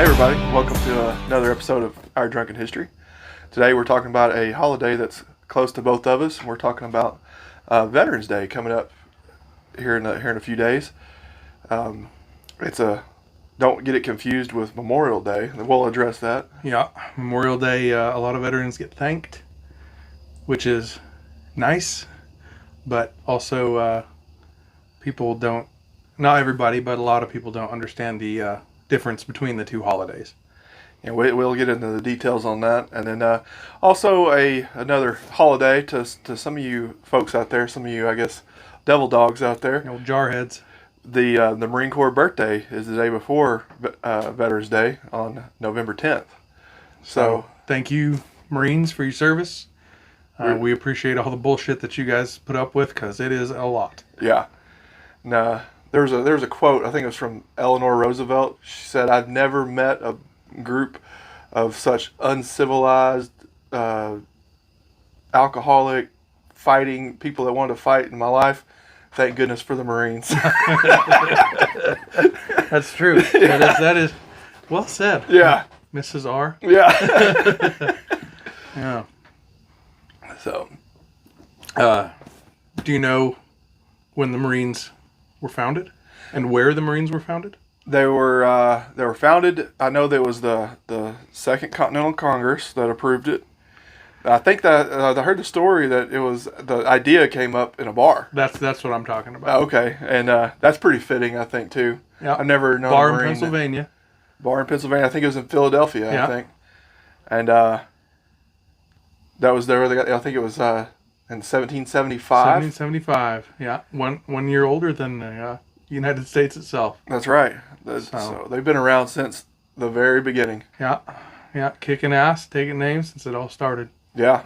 everybody, welcome to another episode of Our Drunken History. Today we're talking about a holiday that's close to both of us. We're talking about Veterans Day coming up here in a few days. Don't get it confused with Memorial Day. We'll address that. Yeah, Memorial Day, a lot of veterans get thanked, which is nice, but also people don't, not everybody, but a lot of people don't understand the difference between the two holidays. And we'll get into the details on that. And then also another holiday to some of you folks out there, some of you, I guess, devil dogs out there. Old jarheads. The Marine Corps birthday is the day before Veterans Day on November 10th. So thank you, Marines, for your service. We appreciate all the bullshit that you guys put up with, because it is a lot. Yeah. Now, there was a quote, I think it was from Eleanor Roosevelt. She said, "I've never met a group of such uncivilized, alcoholic, fighting people that wanted to fight in my life. Thank goodness for the Marines." That's true. Yeah. That is well said. Yeah. Mrs. R. Yeah. Yeah. So, do you know when the Marines were founded and where the Marines were founded? They were founded. I know there was the Second Continental Congress that approved it. I think that I heard the story that it was the idea came up in a bar. That's what I'm talking about. Okay, and that's pretty fitting, I think, too. Yeah. I've never known bar a in Marine Pennsylvania. Bar in Pennsylvania. I think it was in Philadelphia. Yeah. I think, and that was there. I think it was in 1775. 1775. Yeah, one year older than the United States itself. That's right. So they've been around since the very beginning. Yeah, kicking ass, taking names since it all started. Yeah.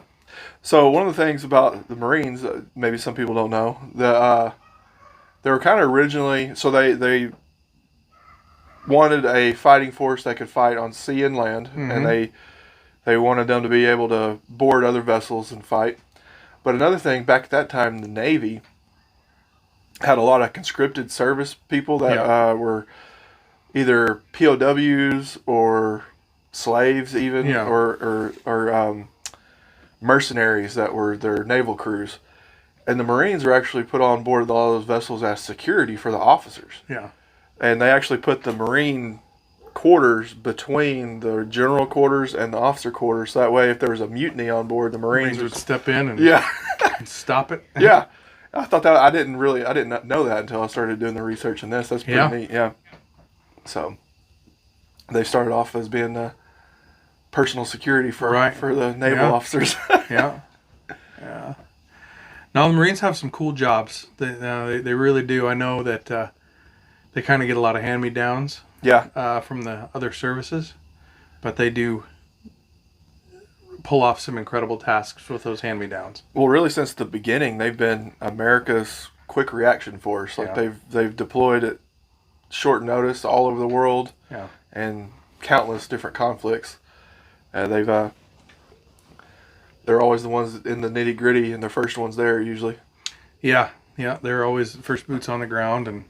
So one of the things about the Marines, maybe some people don't know, they were kind of originally, so they wanted a fighting force that could fight on sea and land, mm-hmm. and they wanted them to be able to board other vessels and fight. But another thing, back at that time, the Navy had a lot of conscripted service people that were either POWs or slaves even, or mercenaries that were their naval crews. And the Marines were actually put on board all those vessels as security for the officers. Yeah. And they actually put the Marine quarters between the general quarters and the officer quarters. So that way, if there was a mutiny on board, the Marines would step in and, and stop it. Yeah. I thought that, I didn't know that until I started doing the research in this. That's pretty neat. Yeah. So they started off as being personal security for the naval officers. Yeah. Now the Marines have some cool jobs. They really do. I know that they kind of get a lot of hand-me-downs. Yeah. From the other services, but they do pull off some incredible tasks with those hand-me-downs. Well, really, since the beginning, they've been America's quick reaction force. Like they've deployed at short notice all over the world. Yeah. And countless different conflicts. They're always the ones in the nitty-gritty and the first ones there usually. Yeah. They're always first boots on the ground and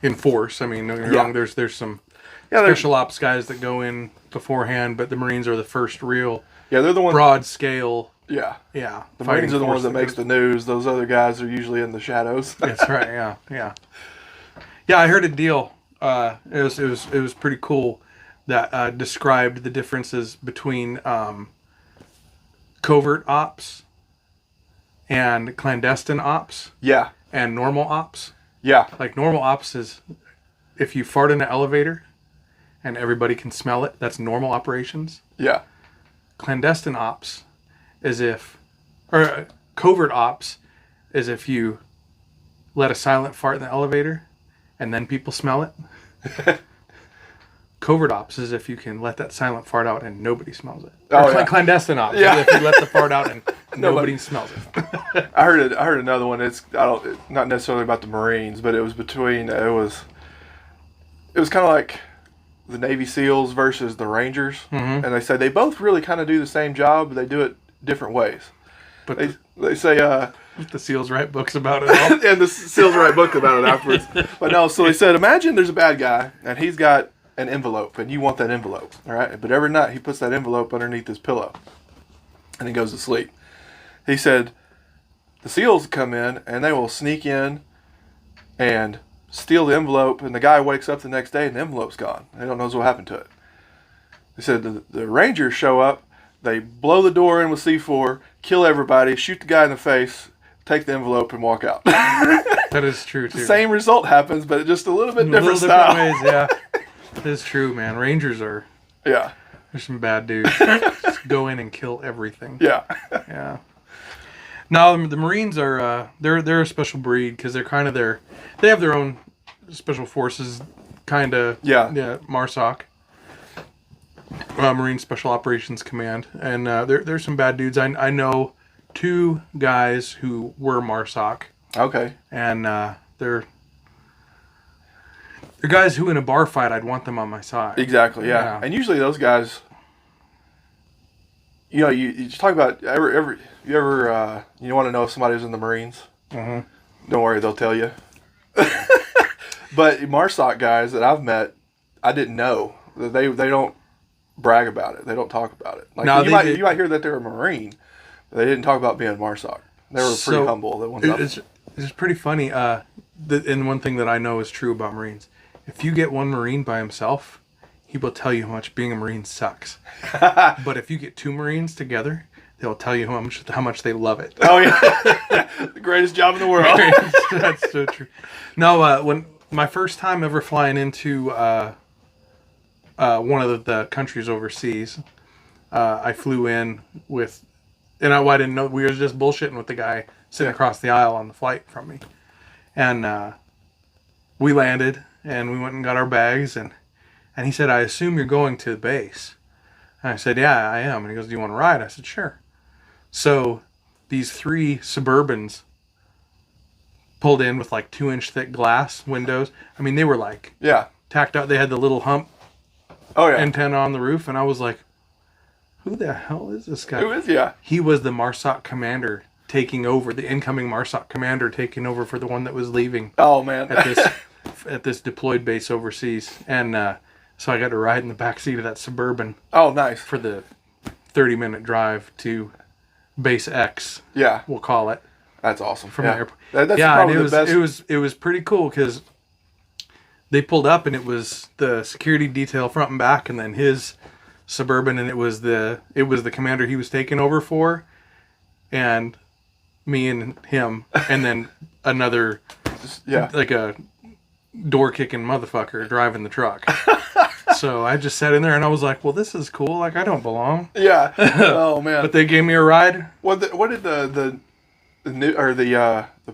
in force. I mean, don't get me wrong, there's some special ops guys that go in beforehand, but the Marines are the first real they're the ones broad scale. Yeah. The Marines are the ones that makes the news. Those other guys are usually in the shadows. That's right. Yeah. I heard a deal. It was pretty cool that described the differences between covert ops and clandestine ops. Yeah. And normal ops. Yeah. Like normal ops is if you fart in an elevator and everybody can smell it, that's normal operations. Yeah. Clandestine ops covert ops is if you let a silent fart in the elevator and then people smell it. Covert ops is if you can let that silent fart out and nobody smells it. Clandestine ops is if you let the fart out and nobody smells it. I heard another one. It's not necessarily about the Marines, but it was kind of like the Navy SEALs versus the Rangers, and they say they both really kind of do the same job, but they do it different ways. But they say the SEALs write books about it all. And the SEALs write book about it afterwards. But no, so they said, imagine there's a bad guy and he's got an envelope, and you want that envelope, all right? But every night he puts that envelope underneath his pillow, and he goes to sleep. He said the SEALs come in, and they will sneak in and steal the envelope, and the guy wakes up the next day, and the envelope's gone. They don't know what happened to it. He said the Rangers show up, they blow the door in with C4, kill everybody, shoot the guy in the face, take the envelope, and walk out. That is true, too. The same result happens, but just a little bit different style. Different ways, yeah. That is true, man. Rangers are... Yeah. They're some bad dudes. Just go in and kill everything. Yeah. Yeah. No, the Marines are... they're a special breed, because they're kind of their... They have their own special forces, kind of... Yeah. Yeah, MARSOC. Marine Special Operations Command. And there's some bad dudes. I know 2 guys who were MARSOC. Okay. And they're guys who in a bar fight I'd want them on my side. Exactly, yeah. And usually those guys, you know, you talk about you want to know if somebody's in the Marines? Mm-hmm. Don't worry, they'll tell you. But MARSOC guys that I've met, I didn't know. They don't brag about it. They don't talk about it. Like, you might hear that they're a Marine, but they didn't talk about being MARSOC. They were pretty humble. It's pretty funny. And one thing that I know is true about Marines. If you get one Marine by himself, he will tell you how much being a Marine sucks. But if you get 2 Marines together, they'll tell you how much they love it. Oh, yeah. The greatest job in the world. That's so true. No, when my first time ever flying into one of the countries overseas, I flew in with... And I didn't know. We were just bullshitting with the guy sitting across the aisle on the flight from me. And we landed, and we went and got our bags, and he said, I assume you're going to the base. And I said, yeah, I am. And he goes, do you want to ride? I said, sure. So these 3 Suburbans pulled in with like 2-inch thick glass windows. I mean, they were like tacked out. They had the little hump antenna on the roof, and I was like, who the hell is this guy? Who is he? He was the MARSOC commander taking over, the incoming MARSOC commander taking over for the one that was leaving. Oh, man. at this deployed base overseas. And so I got to ride in the back seat of that Suburban. Oh, nice. For the 30-minute drive to Base X. Yeah. We'll call it. That's awesome. From the airport. That's probably the best. It was pretty cool because they pulled up and it was the security detail front and back, and then his Suburban, and it was the commander he was taking over for, and me and him, and then another like a door kicking motherfucker driving the truck. So I just sat in there and I was like, well, this is cool. Like, I don't belong. Yeah. Oh, man. But they gave me a ride. What did the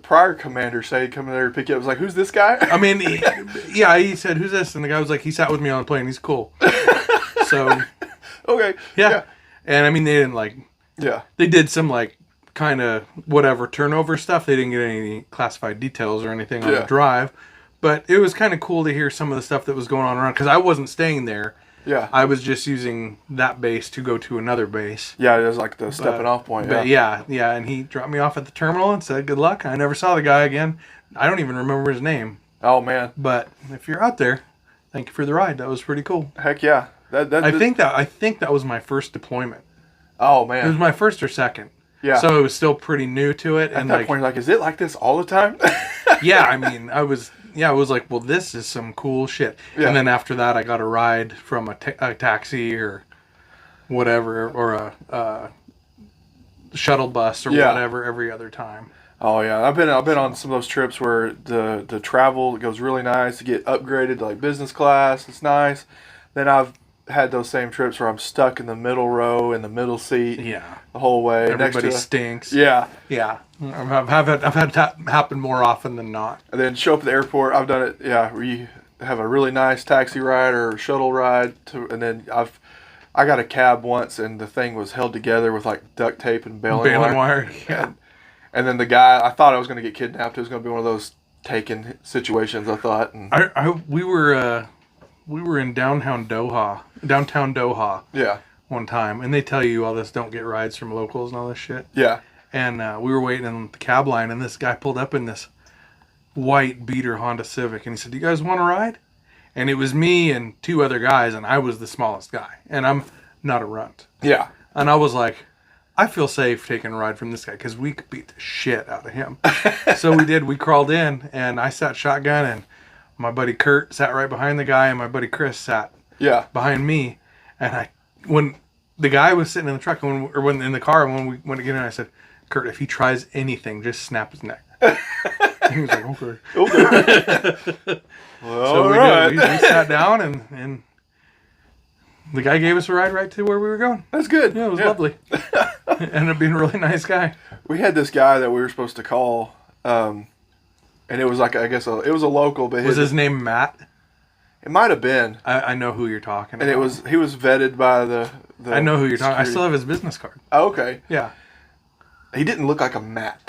prior commander say coming there to pick you up? It was like, who's this guy? I mean, he said, who's this? And the guy was like, he sat with me on the plane. He's cool. So, okay. Yeah. And I mean, they didn't like, they did some like kind of whatever turnover stuff. They didn't get any classified details or anything on the drive, but it was kind of cool to hear some of the stuff that was going on around, because I wasn't staying there. Yeah. I was just using that base to go to another base. Yeah, it was like the stepping off point. But yeah, and he dropped me off at the terminal and said, good luck. I never saw the guy again. I don't even remember his name. Oh, man. But if you're out there, thank you for the ride. That was pretty cool. Heck yeah. I think that was my first deployment. Oh, man. It was my first or second. Yeah. So it was still pretty new to it. At that point, like, is it like this all the time? Yeah, I mean, I was like, well, this is some cool shit. Yeah. And then after that, I got a ride from a taxi or whatever, or a shuttle bus or whatever every other time. Oh yeah, I've been on some of those trips where the travel goes really nice. To get upgraded to like business class, it's nice. Then I've had those same trips where I'm stuck in the middle row in the middle seat. Yeah. The whole way. Everybody stinks. Yeah. Yeah. I've had that happen more often than not. And then show up at the airport. I've done it. Yeah, where you have a really nice taxi ride or shuttle ride and then I got a cab once and the thing was held together with like duct tape and baling wire. Yeah. And then the guy, I thought I was going to get kidnapped. It was going to be one of those taken situations, I thought. And we were in downtown Doha. Yeah. One time, and they tell you all this, don't get rides from locals and all this shit. Yeah. And we were waiting in the cab line, and this guy pulled up in this white beater Honda Civic, and he said, "Do you guys want to ride?" And it was me and 2 other guys, and I was the smallest guy. And I'm not a runt. Yeah. And I was like, I feel safe taking a ride from this guy because we could beat the shit out of him. So we did. We crawled in, and I sat shotgun, and my buddy Kurt sat right behind the guy, and my buddy Chris sat behind me. And when the guy was sitting in the truck, when in the car, when we went to get in, I said, Kurt, if he tries anything, just snap his neck. He was like, okay. Well, So we right. did. We sat down, and the guy gave us a ride right to where we were going. That's good. Yeah, it was lovely. Ended up being a really nice guy. We had this guy that we were supposed to call, and it was like, I guess, it was a local. But Was his name Matt? It might have been. I know who you're talking about. And he was vetted by the I know who you're talking. I security. still have his business card. Oh, okay. Yeah. He didn't look like a Matt.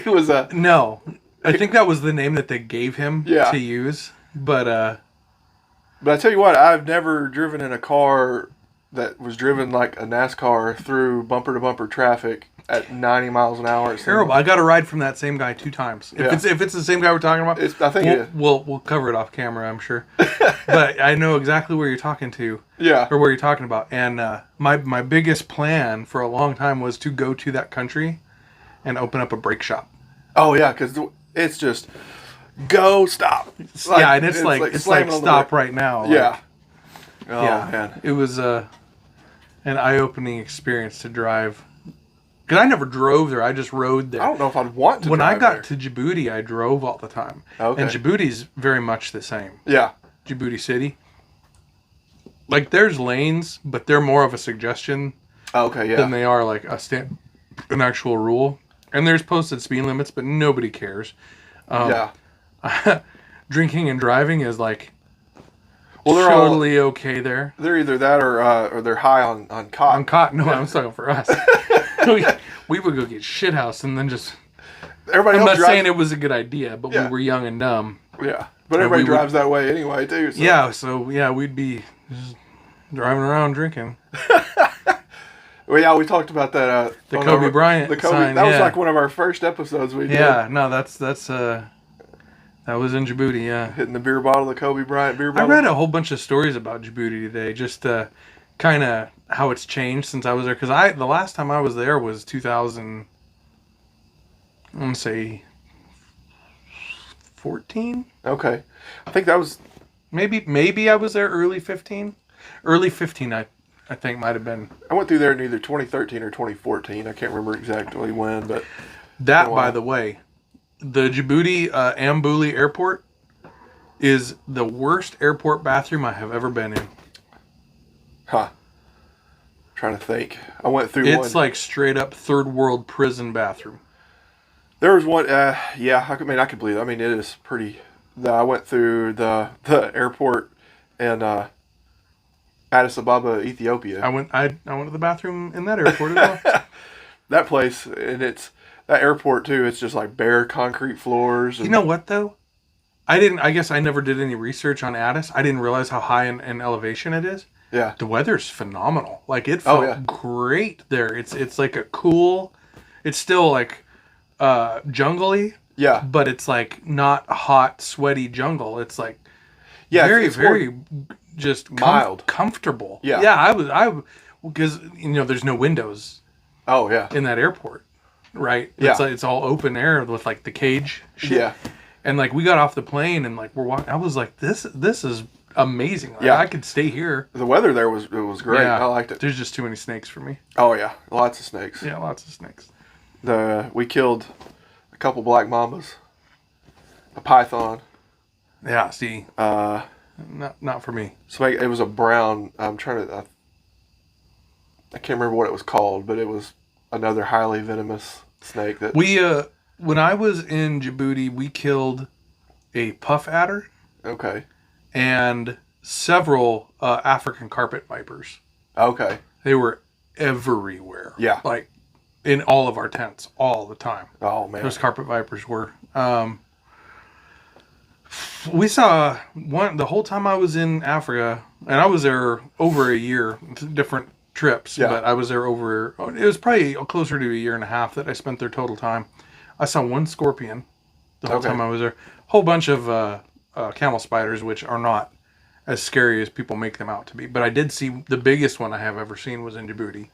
He was a... No. I think that was the name that they gave him to use. But I tell you what, I've never driven in a car that was driven like a NASCAR through bumper-to-bumper traffic at 90 miles an hour. terrible. I got a ride from that same guy 2 times. If it's the same guy we're talking about, I think it is. we'll cover it off camera, I'm sure. But I know exactly where you're talking to. Yeah. Or where you're talking about. And my biggest plan for a long time was to go to that country and open up a brake shop. Oh, yeah, because it's just go, stop. And it's like stop right now. Yeah. Oh, yeah. Man. It was an eye-opening experience to drive. Because I never drove there. I just rode there. I don't know if I'd want to When I drive got there. to Djibouti, I drove all the time. Okay. And Djibouti's very much the same. Yeah. Djibouti City. Like, there's lanes, but they're more of a suggestion Okay, yeah. than they are like an actual rule. And there's posted speed limits, but nobody cares. Drinking and driving is like they're totally okay there. They're either that or they're high on cotton. On cotton? No, I'm talking for us. we would go get shithoused and then just... Everybody I'm else not saying it was a good idea, but Yeah. we were young and dumb. Yeah. But everybody drives that way anyway, too. So. We'd be just driving around drinking. Well, yeah, we talked about that. The Kobe Bryant sign, that was like one of our first episodes we did. Yeah, no, that was in Djibouti, yeah. Hitting the beer bottle, the Kobe Bryant beer bottle. I read a whole bunch of stories about Djibouti today, just kind of how it's changed since I was there. Because the last time I was there was 2000, I want to say 14? Okay. I think that was... Maybe I was there early 15? Early 15, I think might have been. I went through there in either 2013 or 2014. I can't remember exactly when, but... That, by the way, the Djibouti Ambouli Airport is the worst airport bathroom I have ever been in. Huh. Trying to think. I went through one. It's like straight up third world prison bathroom. There was one, yeah, I could believe it. I mean, it is pretty... I went through the airport in Addis Ababa, Ethiopia. I went to the bathroom in that airport as well. That place, and that airport too, it's just like bare concrete floors. You know what, though? I guess I never did any research on Addis. I didn't realize how high in elevation it is. Yeah. The weather's phenomenal. Like, it felt great there. It's like a cool... It's still like jungle-y. Yeah. But it's like not hot, sweaty jungle. It's like it's very just mild. Comfortable. Yeah. Yeah, I because there's no windows Oh, yeah. in that airport, right? Yeah. It's like, it's all open air with like the cage shit. Yeah. And like we got off the plane and like we're walking, I was like, this is amazing. Like, Yeah. I could stay here. The weather there was great. Yeah. I liked it. There's just too many snakes for me. Oh, yeah. Lots of snakes. Yeah, lots of snakes. We killed a couple black mambas, a python. Yeah, see. Not for me. So it was a brown. I can't remember what it was called, but it was another highly venomous snake. That when I was in Djibouti, we killed a puff adder. Okay. And several African carpet vipers. Okay. They were everywhere. Yeah. Like in all of our tents, all the time. Oh man. Those carpet vipers were. We saw one the whole time I was in Africa, and I was there over a year, different trips. Yeah. But I was there over. It was probably closer to a year and a half that I spent there total time. I saw one scorpion the whole time I was there. Whole bunch of camel spiders, which are not as scary as people make them out to be. But I did see the biggest one I have ever seen was in Djibouti.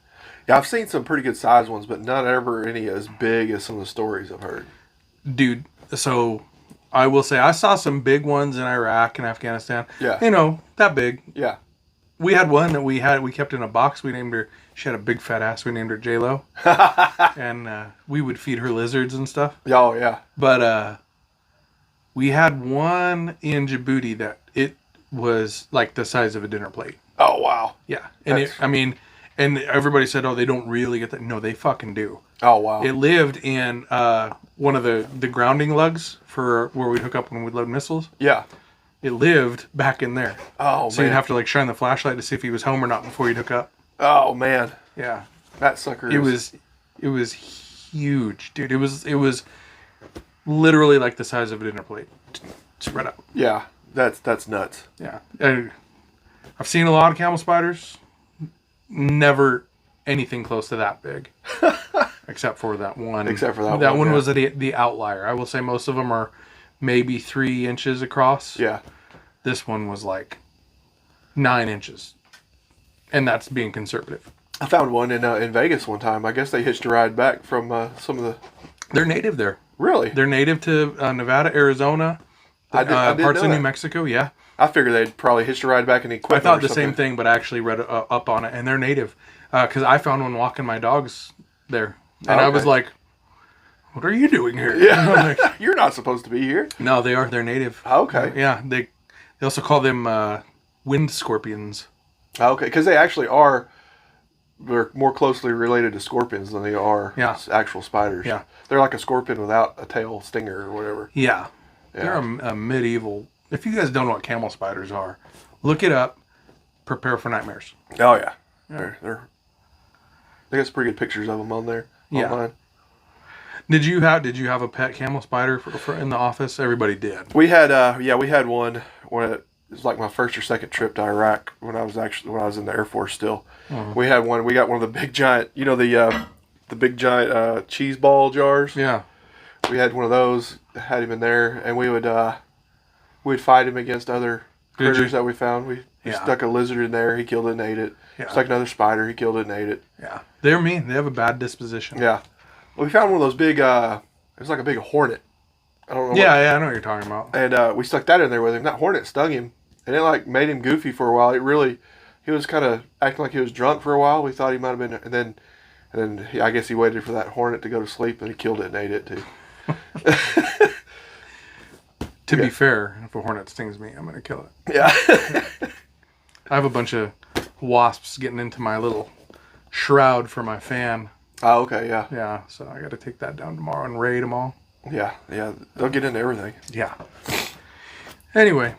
Yeah, I've seen some pretty good sized ones, but not ever any as big as some of the stories I've heard. Dude, so I will say I saw some big ones in Iraq and Afghanistan. Yeah. You know, that big. Yeah. We had one that we kept in a box. We named her, she had a big fat ass. We named her J-Lo. And we would feed her lizards and stuff. Oh, yeah. But we had one in Djibouti that it was like the size of a dinner plate. Oh, wow. Yeah. And and everybody said, oh, they don't really get that. No, they fucking do. Oh, wow. It lived in one of the grounding lugs for where we'd hook up when we'd load missiles. Yeah. It lived back in there. Oh, so man. you'd have to like shine the flashlight to see if he was home or not before you'd hook up. Oh, man. Yeah. That sucker It was huge, dude. It was literally like the size of a dinner plate. Spread out. Yeah. That's nuts. Yeah. I've seen a lot of camel spiders. Never anything close to that big. Except for that one. That one was the outlier. I will say most of them are maybe 3 inches across. Yeah. This one was like 9 inches. And that's being conservative. I found one in Vegas one time. I guess they hitched a ride back from some of the... They're native there. Really? They're native to Nevada, Arizona, I didn't parts know of that. New Mexico, yeah. I figured they'd probably hitched a ride back in the equipment. I thought the same thing, but I actually read up on it, and they're native. Because I found one walking my dogs there. And I was like, what are you doing here? Yeah. Like, You're not supposed to be here. no, they are. They're native. Okay. Yeah, they also call them wind scorpions. Okay, because they actually are... They're more closely related to scorpions than they are actual spiders. Yeah. They're like a scorpion without a tail stinger or whatever. Yeah. They're a medieval... If you guys don't know what camel spiders are, look it up. Prepare for nightmares. Oh, yeah. They're they got some pretty good pictures of them on there. Yeah. Online. Did you have a pet camel spider for in the office? Everybody did. We had one when it was like my first or second trip to Iraq when I was in the Air Force still. Mm-hmm. We had one. We got one of the big giant, the big giant cheese ball jars. Yeah. We had one of those. Had him in there, and we'd fight him against other critters that we found. We stuck a lizard in there. He killed it and ate it. Yeah. Stuck another spider. He killed it and ate it. Yeah. They're mean. They have a bad disposition. Yeah. We found one of those big. It was like a big hornet. I don't know. Yeah, I know what you're talking about. And we stuck that in there with him. That hornet stung him, and it like made him goofy for a while. He was kind of acting like he was drunk for a while. We thought he might have been, and then I guess he waited for that hornet to go to sleep, and he killed it and ate it too. To be fair, if a hornet stings me, I'm gonna kill it. Yeah. I have a bunch of wasps getting into my little shroud for my fan. Oh, okay, yeah. Yeah, so I got to take that down tomorrow and raid them all. Yeah. They'll get into everything. Yeah. Anyway.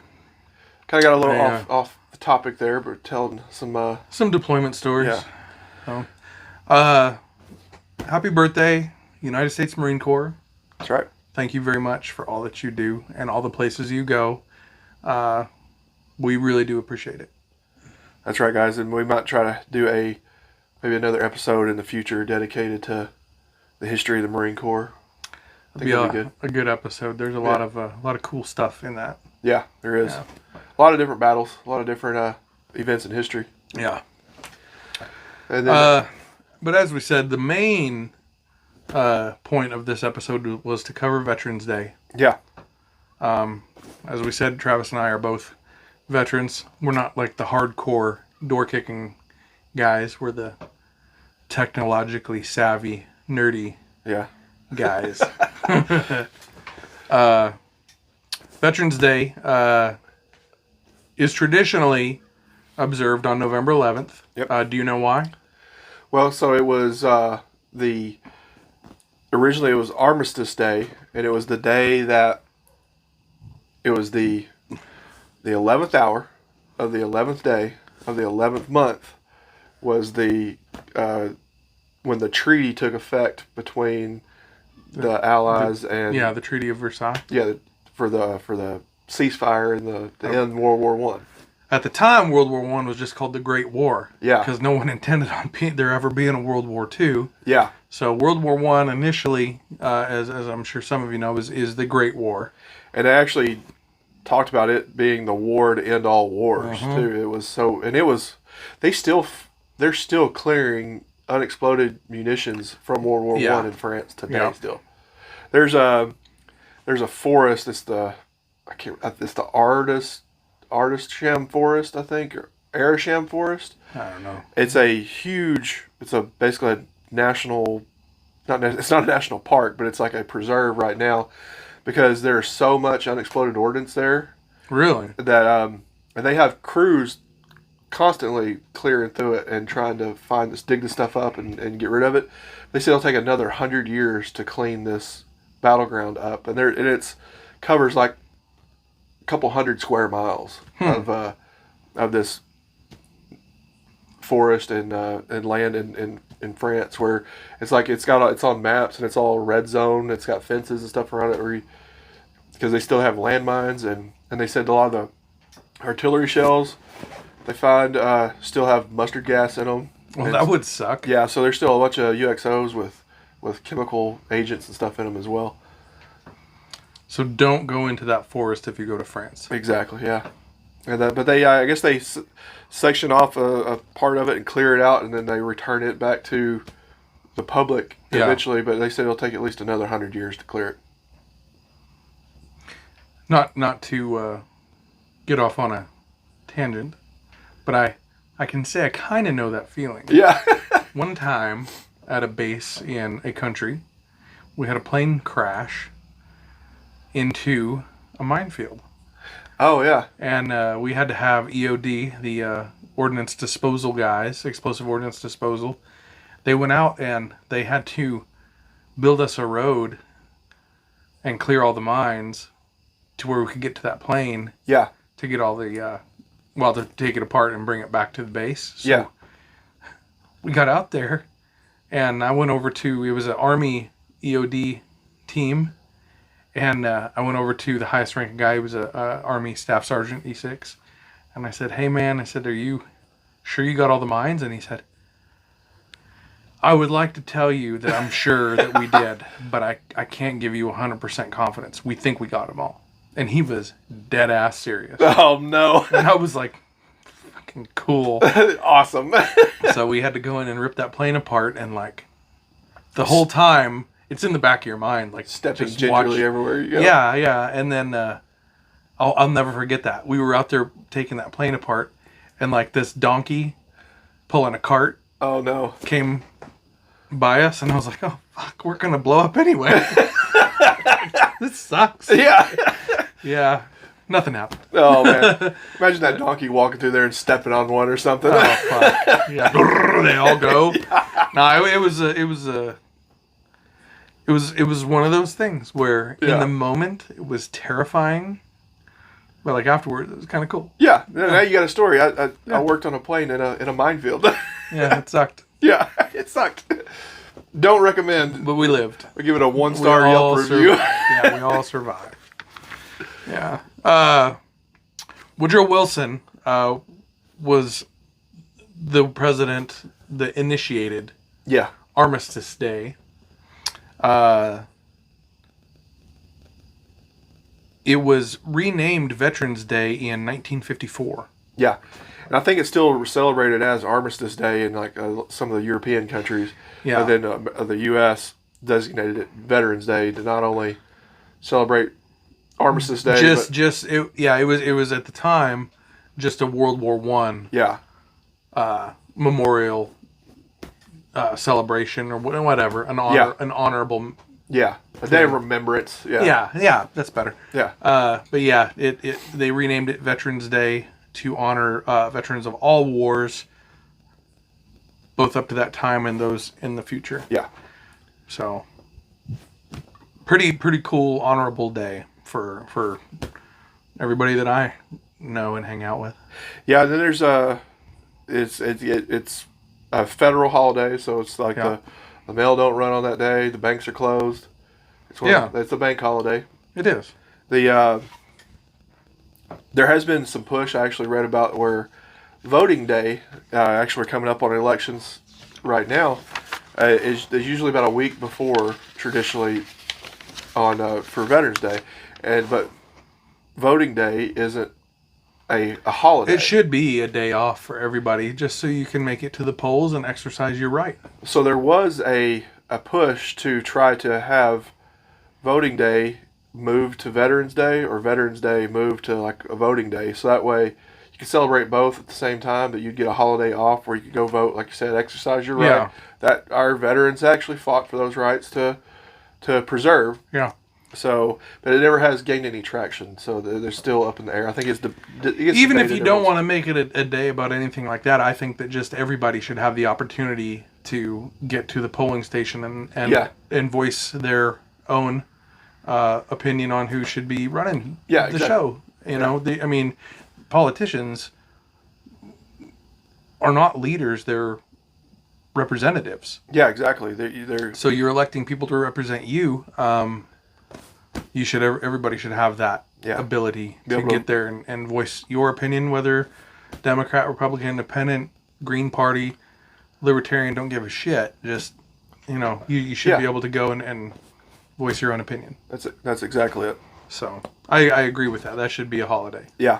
Kind of got a little off the topic there, but telling some deployment stories. Yeah. So, happy birthday, United States Marine Corps. That's right. Thank you very much for all that you do and all the places you go. We really do appreciate it. That's right, guys. And we might try to do maybe another episode in the future dedicated to the history of the Marine Corps. I think it'll be good. A good episode. There's a lot of cool stuff in that. Yeah, there is. Yeah. A lot of different battles, a lot of different events in history. Yeah. And then, but as we said, the main point of this episode was to cover Veterans Day. Yeah. As we said, Travis and I are both veterans. We're not like the hardcore door-kicking guys. We're the technologically savvy, nerdy guys. Veterans Day is traditionally observed on November 11th. Yep. Do you know why? Well, so it was originally it was Armistice Day, and it was the day that it was the 11th hour of the 11th day of the 11th month was the when the treaty took effect between the Allies and the Treaty of Versailles. Yeah, for the ceasefire and the end of World War One. At the time, World War I was just called the Great War. Yeah. Because no one intended on there ever being a World War II. Yeah. So World War I initially, as I'm sure some of you know, is the Great War. And actually, talked about it being the war to end all wars too. It was so, and it was they're still clearing unexploded munitions from World War One in France today. Still, there's a forest. It's the Artisham Forest, I think, or Arisham Forest. I don't know. It's a huge. It's basically a national. It's not a national park, but it's like a preserve right now, because there's so much unexploded ordnance there. Really? That and they have crews constantly clearing through it and trying to dig this stuff up and get rid of it. They say it'll take another 100 years to clean this battleground up, and it's covers like a couple hundred square miles of this forest and land in France, where it's like it's on maps and it's all red zone. It's got fences and stuff around it because they still have landmines, and they said a lot of the artillery shells they find still have mustard gas in them. Well, that would suck. Yeah, so there's still a bunch of UXOs with chemical agents and stuff in them as well. So don't go into that forest if you go to France. Exactly, yeah. And but they, I guess they section off a part of it and clear it out, and then they return it back to the public eventually. But they said it'll take at least another 100 years to clear it. Not to get off on a tangent, but I can say I kind of know that feeling. Yeah. One time at a base in a country, we had a plane crash into a minefield. Oh, yeah. And we had to have EOD, the ordnance disposal guys, explosive ordnance disposal. They went out and they had to build us a road and clear all the mines to where we could get to that plane. Yeah. To get all the, to take it apart and bring it back to the base. So yeah. We got out there, and I went over to, it was an Army EOD team, and I went over to the highest ranking guy. He was a Army Staff Sergeant, E6, and I said, "Hey man," I said, "are you sure you got all the mines?" And he said, "I would like to tell you that I'm sure that we did, but I can't give you 100% confidence. We think we got them all." And he was dead ass serious. Oh no. And I was like, fucking cool. Awesome. So we had to go in and rip that plane apart, and like the whole time it's in the back of your mind, like stepping gingerly everywhere you go. Yeah. And then I'll never forget that. We were out there taking that plane apart, and like this donkey pulling a cart. Oh no. Came by us, and I was like, "Oh fuck, we're gonna blow up anyway." This sucks. Yeah. Yeah. Nothing happened. Oh man. Imagine that donkey walking through there and stepping on one or something. Oh fuck. Yeah. They all go. Yeah. No, it was one of those things where in the moment it was terrifying, but like afterwards it was kind of cool. Yeah. Now you got a story. I worked on a plane in a minefield. Yeah, it sucked. Yeah, it sucked. Don't recommend. But we lived. We give it a 1-star Yelp review. Yeah, we all survived. Yeah. Woodrow Wilson was the president that initiated Armistice Day. It was renamed Veterans Day in 1954. Yeah. And I think it's still celebrated as Armistice Day in like some of the European countries. Yeah. And then the U.S. designated it Veterans Day to not only celebrate Armistice Day, it was at the time just a World War I memorial celebration or whatever, an honorable a day of remembrance. Yeah, that's better. Yeah. But yeah, they renamed it Veterans Day to honor veterans of all wars, both up to that time and those in the future. Yeah. So pretty cool, honorable day for everybody that I know and hang out with. Yeah, and then there's it's a federal holiday, so it's like the mail don't run on that day. The banks are closed. It's a bank holiday. It is. There has been some push I actually read about where voting day, actually we're coming up on elections right now, is usually about a week before traditionally on for Veterans Day, but voting day isn't a holiday. It should be a day off for everybody, just so you can make it to the polls and exercise your right. So there was a push to try to have voting day moved to Veterans Day, or Veterans Day moved to like a voting day. So that way you can celebrate both at the same time, but you'd get a holiday off where you could go vote, like you said, exercise your right. Yeah. That our veterans actually fought for those rights to preserve. Yeah. So, but it never has gained any traction. So they're still up in the air. I think it's even if you don't want to make it a day about anything like that, I think that just everybody should have the opportunity to get to the polling station and voice their own opinion on who should be running the show. You know, I mean, politicians are not leaders; they're representatives. Yeah, exactly. They're so you're electing people to represent you. Everybody should have that ability to get there and voice your opinion, whether Democrat, Republican, Independent, Green Party, Libertarian, don't give a shit. Just, you should be able to go and voice your own opinion. That's exactly it. So I agree with that. That should be a holiday. Yeah.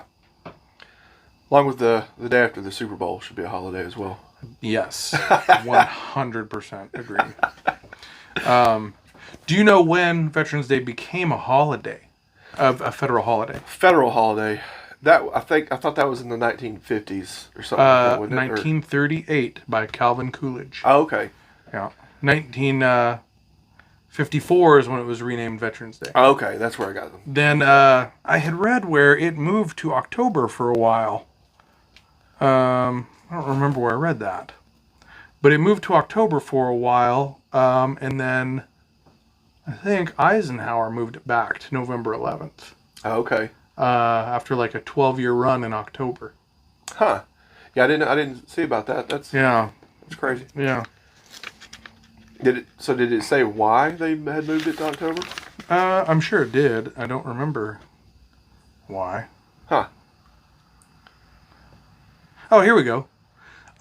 Along with the day after the Super Bowl should be a holiday as well. Yes. 100% agree. Do you know when Veterans Day became a holiday? A federal holiday? Federal holiday. I thought that was in the 1950s or something like that, wasn't it? 1938 by Calvin Coolidge. Oh, okay. Yeah. 1954 is when it was renamed Veterans Day. Oh, okay, that's where I got them. Then I had read where it moved to October for a while. I don't remember where I read that. But it moved to October for a while, and then I think Eisenhower moved it back to November 11th. Oh, okay. After like a 12-year run in October. Huh. Yeah, I didn't see about that. That's crazy. Yeah. Did it say why they had moved it to October? I'm sure it did. I don't remember why. Huh. Oh, here we go.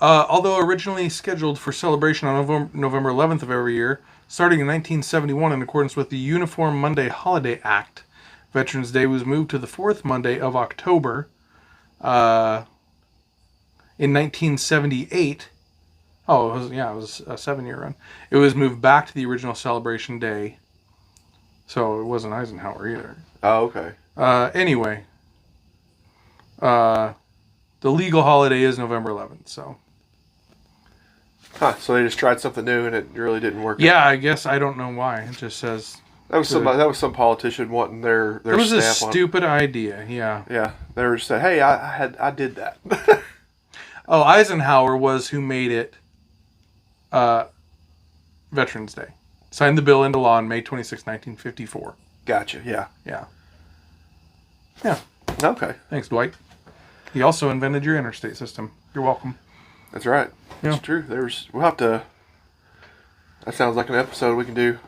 Although originally scheduled for celebration on November 11th of every year, starting in 1971 in accordance with the Uniform Monday Holiday Act, Veterans Day was moved to the fourth Monday of October. In 1978, it was a 7-year run. It was moved back to the original celebration day. So it wasn't Eisenhower either. Oh, okay. Anyway, the legal holiday is November 11th, so. Huh, so they just tried something new and it really didn't work. Yeah, I guess I don't know why. It just says that was some politician wanting their it was stamp a stupid idea, yeah. Yeah. They were just saying, "Hey, I did that." Oh, Eisenhower was who made it Veterans Day. Signed the bill into law on May 26, 1954. Gotcha, yeah. Yeah. Yeah. Okay. Thanks, Dwight. He also invented your interstate system. You're welcome. That's right. Yeah. That's true. We'll have to. That sounds like an episode we can do.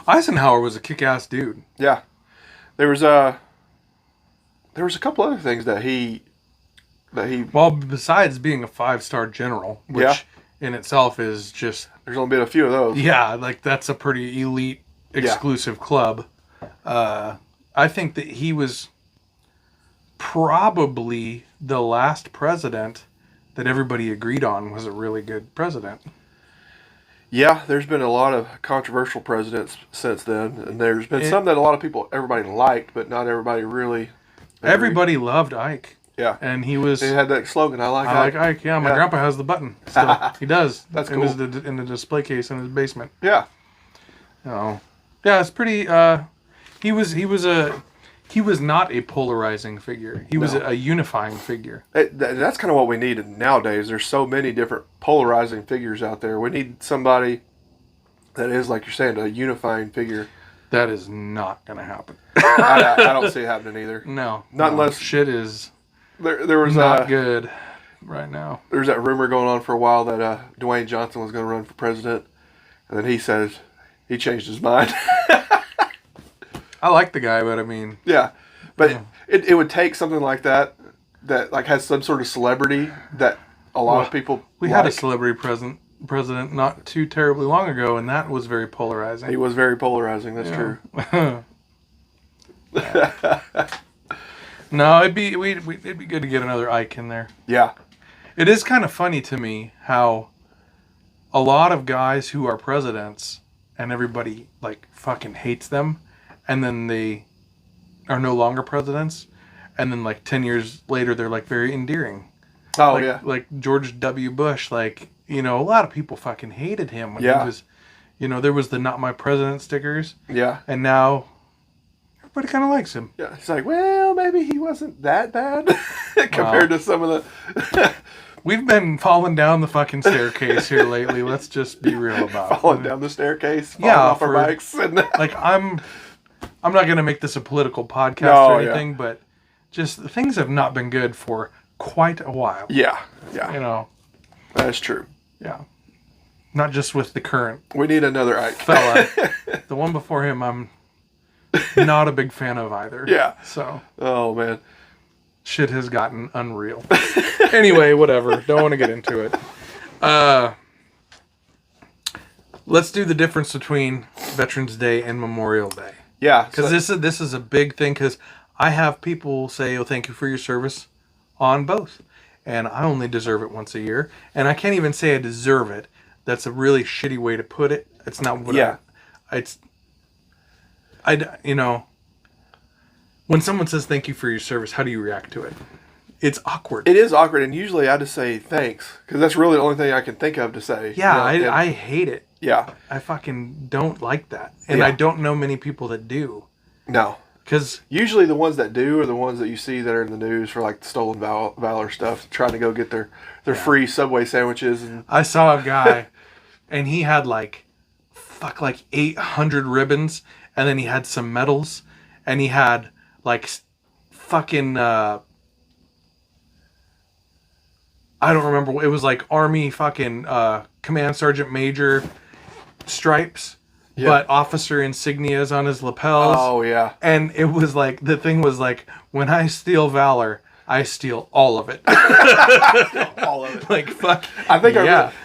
Eisenhower was a kick-ass dude. Yeah. There was a couple other things that he. Well, besides being a 5-star general, which in itself is just. There's only been a few of those. Yeah, like that's a pretty elite, exclusive club. I think that he was probably the last president that everybody agreed on was a really good president. Yeah, there's been a lot of controversial presidents since then, and there's been some that everybody liked, but not everybody really agreed. Everybody loved Ike. Yeah. And he had that slogan, I like Ike. Yeah, my grandpa has the button. Still. He does. That's cool. In the display case in his basement. Yeah. Oh. Yeah, it's pretty he was not a polarizing figure. He was a unifying figure. That's kind of what we need nowadays. There's so many different polarizing figures out there. We need somebody that is, like you're saying, a unifying figure. That is not going to happen. I don't see it happening either. No. Not unless... Shit is there was not good right now. There was that rumor going on for a while that Dwayne Johnson was going to run for president. And then he said he changed his mind. I like the guy, but I mean... Yeah. But it would take something like that like has some sort of celebrity that a lot of people had a celebrity president not too terribly long ago, and that was very polarizing. He was very polarizing, that's true. No, it'd be good to get another Ike in there. Yeah. It is kind of funny to me how a lot of guys who are presidents and everybody like fucking hates them, and then they are no longer presidents, and then like 10 years later they're like very endearing. Oh, like, yeah. Like George W. Bush, like, you know, a lot of people fucking hated him when he was, you know, there was the "Not My President" stickers. Yeah. And now everybody kind of likes him. Yeah. It's like, well, maybe he wasn't that bad compared to some of the... We've been falling down the fucking staircase here lately. Let's just be real about it. Falling down the staircase, falling off our bikes. Like, I'm not going to make this a political podcast or anything, but just things have not been good for quite a while. Yeah. Yeah. You know. That's true. Yeah. Not just with the current We need another Ike. fella. The one before him, I'm not a big fan of either. Yeah. So. Oh, man. Shit has gotten unreal. Anyway, whatever. Don't want to get into it. Let's do the difference between Veterans Day and Memorial Day. Yeah. Because this is a big thing. Because I have people say, "Oh, thank you for your service," on both, and I only deserve it once a year, and I can't even say I deserve it. That's a really shitty way to put it. It's not what you know. When someone says thank you for your service, how do you react to it? It's awkward. It is awkward, and usually I just say thanks, because that's really the only thing I can think of to say. Yeah, I hate it. Yeah. I fucking don't like that. And Yeah. I don't know many people that do. No. Because usually the ones that do are the ones that you see that are in the news for like stolen valor stuff, trying to go get their free Subway sandwiches. And I saw a guy, and he had like 800 ribbons, and then he had some medals, and he had like fucking I don't remember. It was like Army fucking Command Sergeant Major stripes, but officer insignias on his lapels. Oh, yeah. And it was like, the thing was like, when I steal valor, I steal all of it. All of it. Like, fuck. I think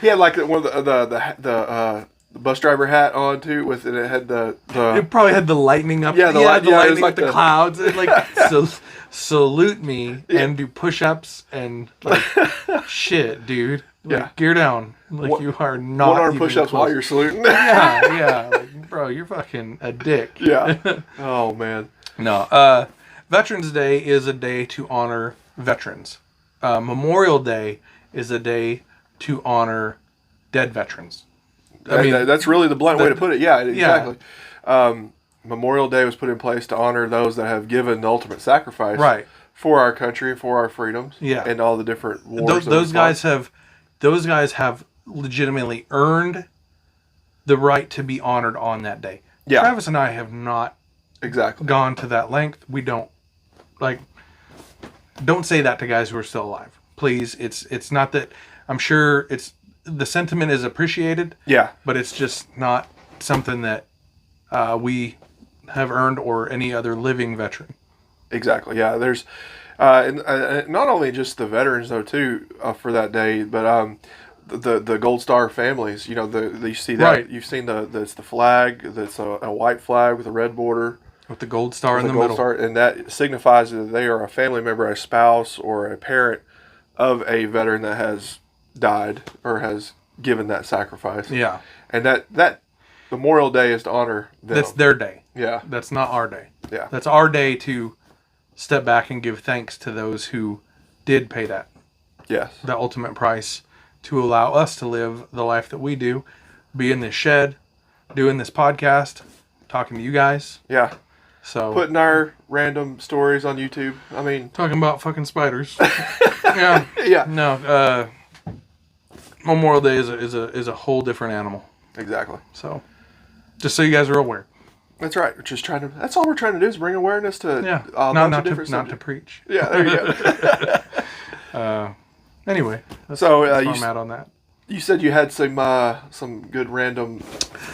he had like one of the bus driver hat on too, and it had the It probably had the lightning up. Yeah, the lightning like up the clouds. And like, salute me and do push-ups and like, shit, dude. Like, gear down. Like, you are not one arm even push-ups close. while you're saluting. Yeah. Like, bro, you're fucking a dick. Yeah. Oh, man. No. Veterans Day is a day to honor veterans. Memorial Day is a day to honor dead veterans. I mean, that's really the blunt way to put it. Yeah, exactly. Memorial Day was put in place to honor those that have given the ultimate sacrifice for our country, for our freedoms, and all the different wars. Those guys have legitimately earned the right to be honored on that day. Yeah. Travis and I have not gone to that length. We don't say that to guys who are still alive. Please, it's not that. I'm sure the sentiment is appreciated. Yeah. But it's just not something that we have earned, or any other living veteran. Exactly. Yeah. There's and not only just the veterans though too for that day, but the Gold Star families. You know, you see that you've seen it's the flag that's a white flag with a red border with the gold star in the middle, and that signifies that they are a family member, a spouse, or a parent of a veteran that has died or has given that sacrifice. Yeah. And that Memorial Day is to honor them. That's their day. Yeah. That's not our day. Yeah. That's our day to step back and give thanks to those who did pay that. Yes. The ultimate price to allow us to live the life that we do, be in this shed, doing this podcast, talking to you guys. Yeah. So putting our random stories on YouTube. I mean, talking about fucking spiders. Yeah. Yeah. No. Memorial Day is a whole different animal. Exactly. So, just so you guys are aware. That's right. We're just that's all we're trying to do is bring awareness to not to preach. Yeah, there you go. Anyway, that's so where I'm at on that. You said you had some good random.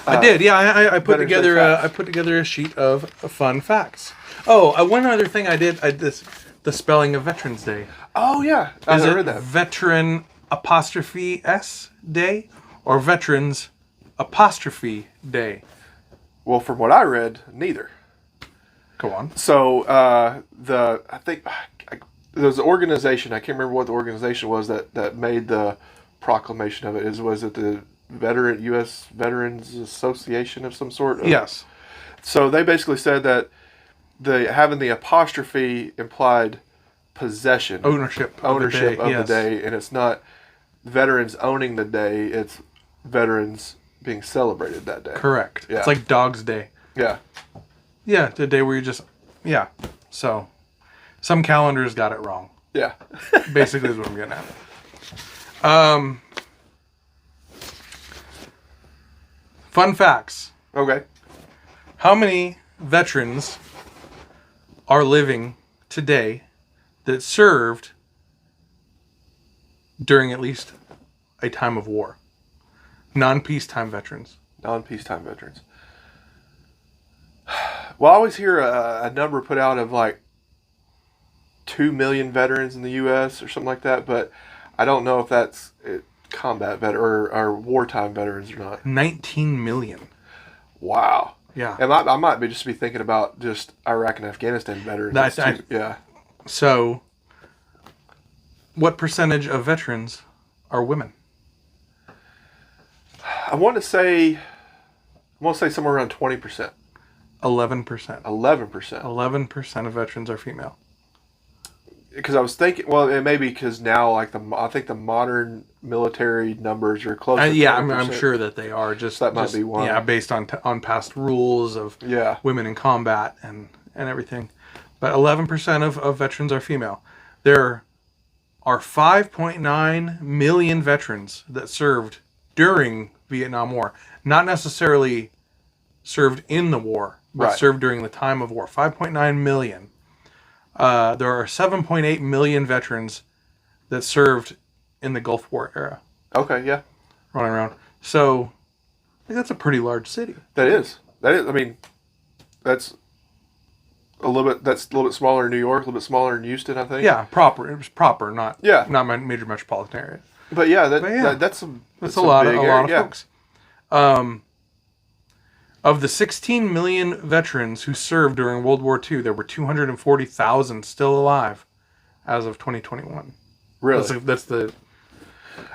I did. Yeah, I put together a sheet of fun facts. Oh, one other thing I did. The spelling of Veterans Day. Oh yeah, I heard that. Veteran '(S) Day or Veterans '(Day? Well, from what I read, neither. Go on. So I think there was an organization. I can't remember what the organization was that made the proclamation of it. Was it the U.S. Veterans Association of some sort? Yes. So they basically said that having the apostrophe implied possession, ownership of yes. the day, and it's not veterans owning the day; it's veterans being celebrated that day. Correct. Yeah. It's like Dog's Day. Yeah. Yeah, the day where you just So, some calendars got it wrong. Yeah. Basically, is what I'm getting at. Fun facts. Okay. How many veterans are living today that served during at least a time of war? Non-peacetime veterans. Non-peacetime veterans. Well, I always hear a number put out of like 2 million veterans in the U.S. or something like that, but I don't know if that's combat or wartime veterans or not. 19 million. Wow. Yeah. And I might just be thinking about just Iraq and Afghanistan veterans. Yeah. So, what percentage of veterans are women? I want to say somewhere around 20%. 11%. 11%. 11% of veterans are female. Because I was thinking, well, it may be because now, like I think the modern military numbers are close. Yeah, I'm sure that they are. That might be one. Yeah, based on past rules of women in combat and everything. But 11% of veterans are female. There are 5.9 million veterans that served during Vietnam War, not necessarily served in the war, but served during the time of war. 5.9 million. There are 7.8 million veterans that served in the Gulf War era. Okay, yeah. Running around. So, I think that's a pretty large city. That is. I mean, that's a little bit smaller in New York, a little bit smaller in Houston, I think. Yeah, proper. It was proper, not my major metropolitan area. But that's a lot of folks. Of the 16 million veterans who served during World War II, there were 240,000 still alive as of 2021. Really? That's the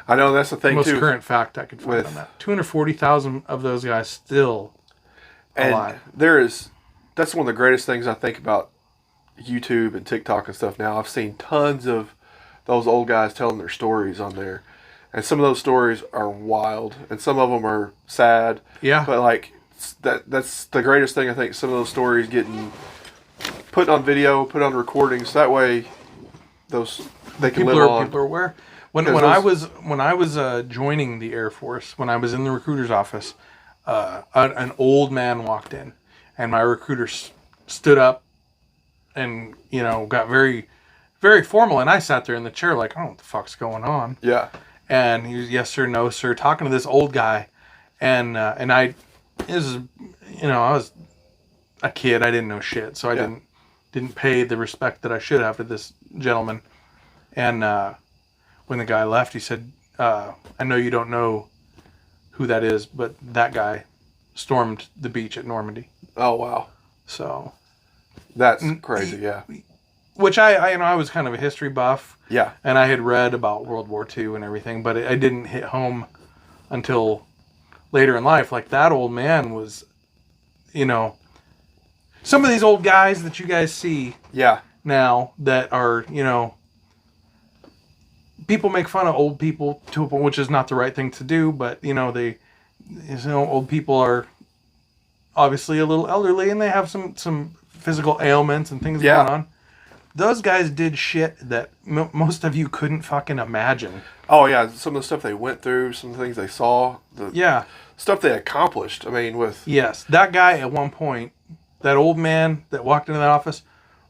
I know that's the thing most too. current fact I could find on that. 240,000 of those guys still alive. And that's one of the greatest things I think about YouTube and TikTok and stuff now. I've seen tons of those old guys telling their stories on there. And some of those stories are wild. And some of them are sad. Yeah. But like, that's the greatest thing, I think. Some of those stories getting put on video, put on recordings. That way, they can live on. People are aware. When I was joining the Air Force, when I was in the recruiter's office, an old man walked in, and my recruiter stood up, and got very, very formal, and I sat there in the chair like, I don't know what the fuck's going on. Yeah. And he was yes sir, no sir, talking to this old guy, and I was a kid, I didn't know shit, so I didn't pay the respect that I should have to this gentleman, and when the guy left, he said, I know you don't know who that is, but that guy stormed the beach at Normandy. Oh, wow. So that's crazy, yeah. Which I was kind of a history buff. Yeah. And I had read about World War II and everything, but I didn't hit home until later in life. Like, that old man was, some of these old guys that you guys see now that are, people make fun of old people to a point, which is not the right thing to do, but, old people are obviously a little elderly and they have some physical ailments and things going on. Those guys did shit that most of you couldn't fucking imagine. Oh, yeah. Some of the stuff they went through, some of the things they saw. Stuff they accomplished. I mean, with... Yes. That guy at one point, that old man that walked into that office,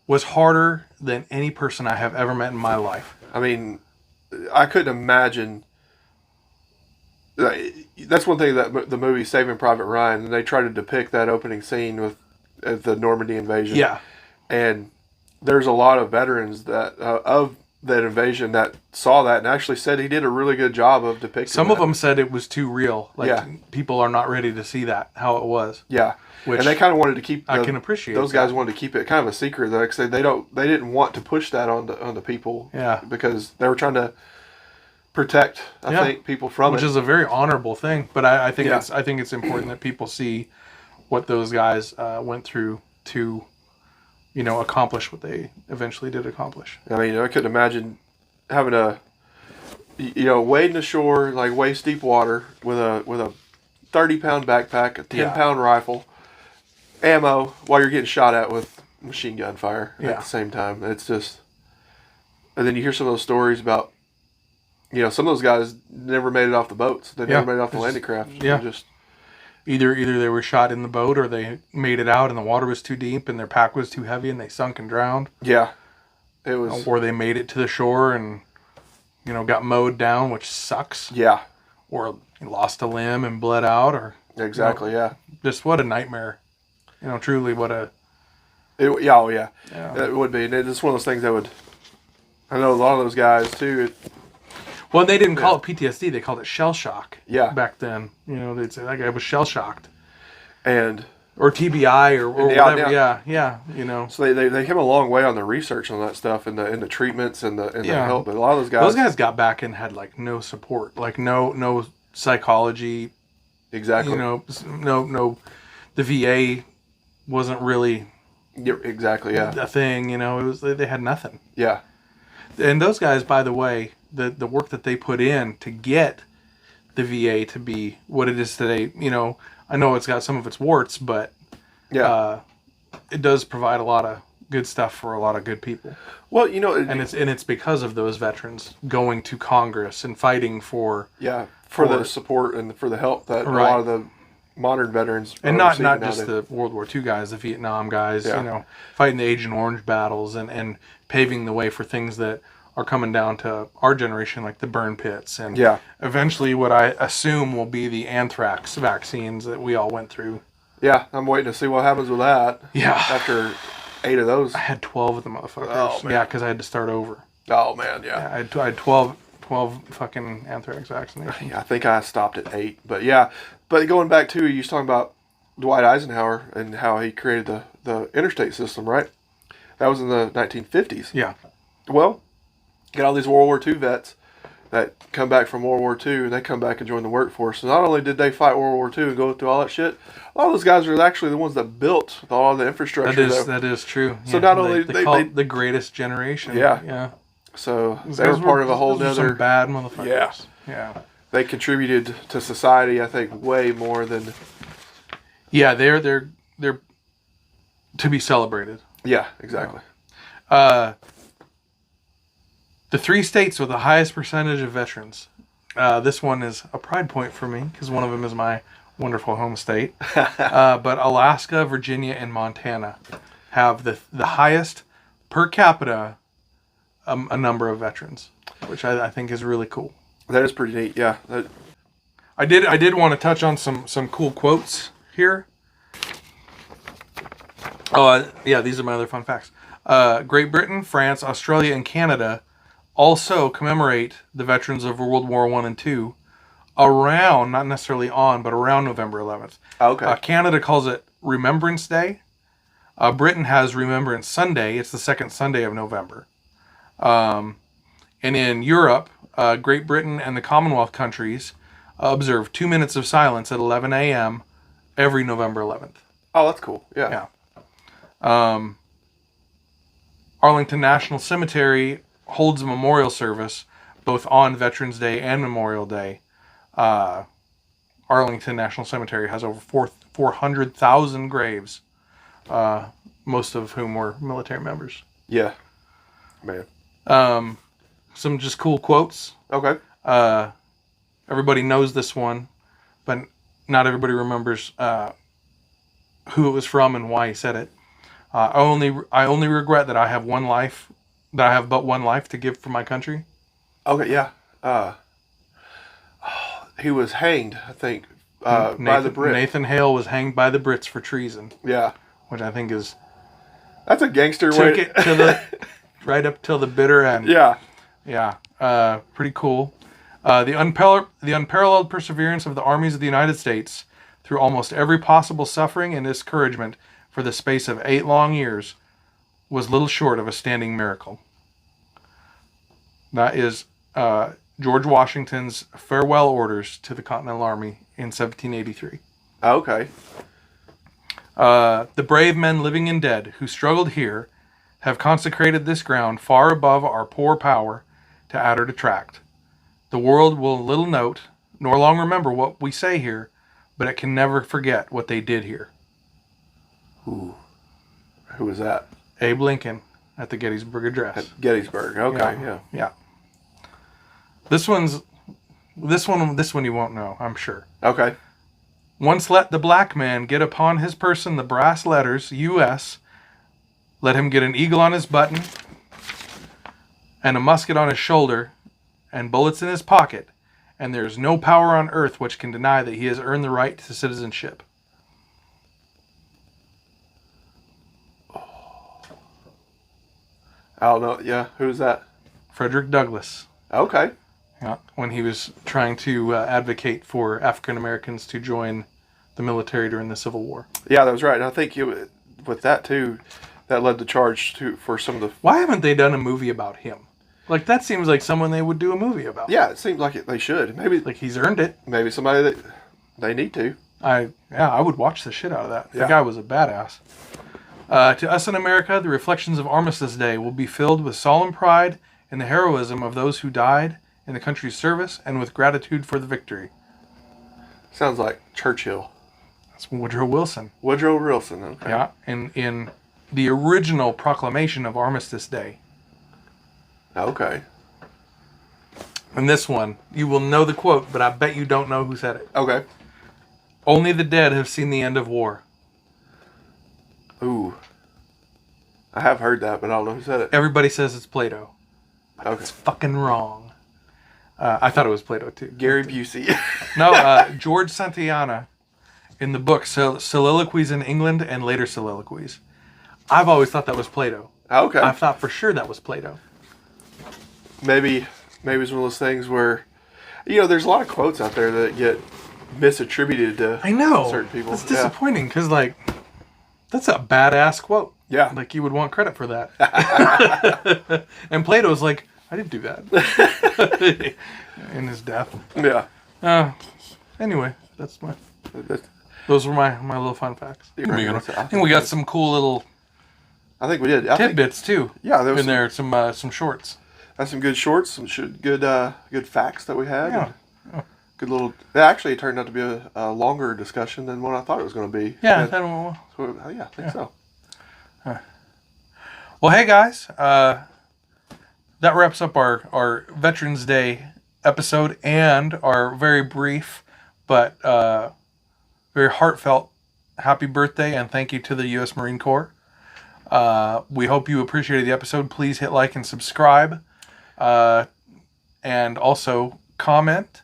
was harder than any person I have ever met in my life. I mean, I couldn't imagine... That's one thing that the movie Saving Private Ryan, and they try to depict that opening scene with the Normandy invasion. Yeah. And... there's a lot of veterans that of that invasion that saw that and actually said he did a really good job of depicting Some that. of them said it was too real. Like, people are not ready to see that, how it was. Yeah. Which and they kind of wanted to keep. I can appreciate. Those guys wanted to keep it kind of a secret. Like I said, they didn't want to push that on the people. Yeah. Because they were trying to protect, I think, people from which it. is a very honorable thing. But I think Yeah. I think it's important that people see what those guys went through to, accomplish what they eventually did accomplish. I mean, I couldn't imagine having to, wading ashore like waist deep water with a 30-pound backpack, a 10-pound rifle, ammo while you're getting shot at with machine gun fire at the same time. It's just, and then you hear some of those stories about, some of those guys never made it off the boats. They never made it off the landing craft. Yeah. Just Either they were shot in the boat, or they made it out and the water was too deep and their pack was too heavy and they sunk and drowned. Yeah, it was. Or they made it to the shore and, got mowed down, which sucks. Yeah. Or lost a limb and bled out, or Exactly. Yeah. just what a nightmare. Truly what a. It would be. And it's one of those things that would. I know a lot of those guys too. Well, they didn't call it PTSD; they called it shell shock. Yeah. Back then, they'd say that guy was shell shocked, or TBI or whatever. Yeah. So they came a long way on the research on that stuff and the treatments and the help. But a lot of those guys. Those guys got back and had like no support, like no psychology. Exactly. No. The VA wasn't really. Exactly. Yeah. A thing. It was they had nothing. Yeah. And those guys, by the way, the work that they put in to get the VA to be what it is today, I know it's got some of its warts, but it does provide a lot of good stuff for a lot of good people. Well, and it's because of those veterans going to Congress and fighting for the support and for the help that a lot of the modern veterans and not just the World War II guys, the Vietnam guys, fighting the Agent Orange battles and paving the way for things that are coming down to our generation, like the burn pits and eventually what I assume will be the anthrax vaccines that we all went through. Yeah, I'm waiting to see what happens with that. Yeah. After 8 of those. I had 12 of the motherfuckers. Oh, man. Yeah, because I had to start over. Oh, man, yeah. I had 12 fucking anthrax vaccinations. Yeah, I think I stopped at 8. But yeah, going back to, you was talking about Dwight Eisenhower and how he created the interstate system, right? That was in the 1950s. Yeah. Well, get all these World War II vets that come back from World War II and they come back and join the workforce. So not only did they fight World War II and go through all that shit, a lot of those guys are actually the ones that built all the infrastructure. That is true. So not only they call it the greatest generation. Yeah. Yeah. So they were part of a whole other. Some bad motherfuckers. Yeah. Yeah. They contributed to society, I think, way more than. Yeah, they're to be celebrated. Yeah, exactly. The 3 states with the highest percentage of veterans. This one is a pride point for me because one of them is my wonderful home state. But Alaska, Virginia, and Montana have the highest per capita a number of veterans, which I think is really cool. That is pretty neat. Yeah. I did want to touch on some cool quotes here. Oh yeah, these are my other fun facts. Great Britain, France, Australia, and Canada also commemorate the veterans of World War I and II around, not necessarily on, but around November 11th. Okay. Canada calls it Remembrance Day. Britain has Remembrance Sunday. It's the second Sunday of November. And in Europe, Great Britain and the Commonwealth countries observe 2 minutes of silence at 11 a.m. every November 11th. Oh, that's cool. Yeah. Arlington National Cemetery holds a memorial service both on Veterans Day and Memorial Day. Arlington National Cemetery has over 400,000 graves, most of whom were military members. Yeah. Man. Some just cool quotes. Okay. Everybody knows this one, but not everybody remembers who it was from and why he said it. I only regret that I have but one life to give for my country. Okay, yeah. He was hanged, I think, by the Brits. Nathan Hale was hanged by the Brits for treason. Yeah. Which I think is... That's a gangster way. Took it to the... right up till the bitter end. Yeah. Yeah, pretty cool. The unparalleled perseverance of the armies of the United States through almost every possible suffering and discouragement for the space of 8 long years was little short of a standing miracle. That is George Washington's farewell orders to the Continental Army in 1783. Okay. The brave men living and dead who struggled here have consecrated this ground far above our poor power to add or detract. The world will little note, nor long remember what we say here, but it can never forget what they did here. Ooh. Who was that? Abe Lincoln at the Gettysburg Address. At Gettysburg. Okay, yeah. This one you won't know, I'm sure. Okay. Once let the black man get upon his person the brass letters, U.S., let him get an eagle on his button, and a musket on his shoulder, and bullets in his pocket, and there is no power on earth which can deny that he has earned the right to citizenship. I don't know. Yeah, who's that? Frederick Douglass. Okay. Yeah, when he was trying to advocate for African Americans to join the military during the Civil War. Yeah, that was right. And I think with that too, that led the charge for some of the... Why haven't they done a movie about him? Like, that seems like someone they would do a movie about. Yeah, it seems like they should. Maybe like he's earned it. Maybe somebody that they need to. I would watch the shit out of that. Yeah. The guy was a badass. To us in America, the reflections of Armistice Day will be filled with solemn pride in the heroism of those who died in the country's service and with gratitude for the victory. Sounds like Churchill. That's Woodrow Wilson. Woodrow Wilson, okay. Yeah, in the original proclamation of Armistice Day. Okay. And this one, you will know the quote, but I bet you don't know who said it. Okay. Only the dead have seen the end of war. Ooh. I have heard that, but I don't know who said it. Everybody says it's Plato. Okay. It's fucking wrong. I thought it was Plato, too. Gary Busey. No, George Santayana in the book Soliloquies in England and Later Soliloquies. I've always thought that was Plato. Okay. I thought for sure that was Plato. Maybe it's one of those things where, there's a lot of quotes out there that get misattributed to certain people. It's disappointing because, that's a badass quote. Yeah. Like, you would want credit for that. And Plato's like, I didn't do that. In his death. Yeah. Anyway, those were my little fun facts. I think we got some cool little I think we did. tidbits too. Yeah, there was there some shorts. That's some good shorts, some good facts that we had. Yeah. Good little. Actually, it turned out to be a longer discussion than what I thought it was going to be. Yeah, I think so. Well, hey guys, that wraps up our Veterans Day episode and our very brief but very heartfelt happy birthday and thank you to the U.S. Marine Corps. We hope you appreciated the episode. Please hit like and subscribe, and also comment.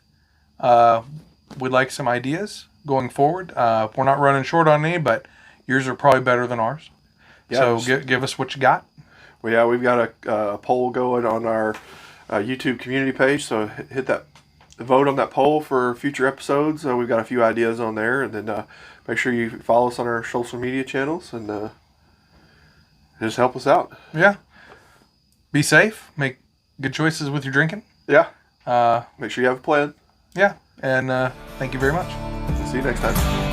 We'd like some ideas going forward. We're not running short on any, but yours are probably better than ours. Yeah, so give us what you got. Well, yeah, we've got a poll going on our YouTube community page, so hit that, vote on that poll for future episodes. We've got a few ideas on there, and then make sure you follow us on our social media channels, and just help us out. Yeah. Be safe. Make good choices with your drinking. Yeah. Make sure you have a plan. Yeah. And thank you very much. See you next time.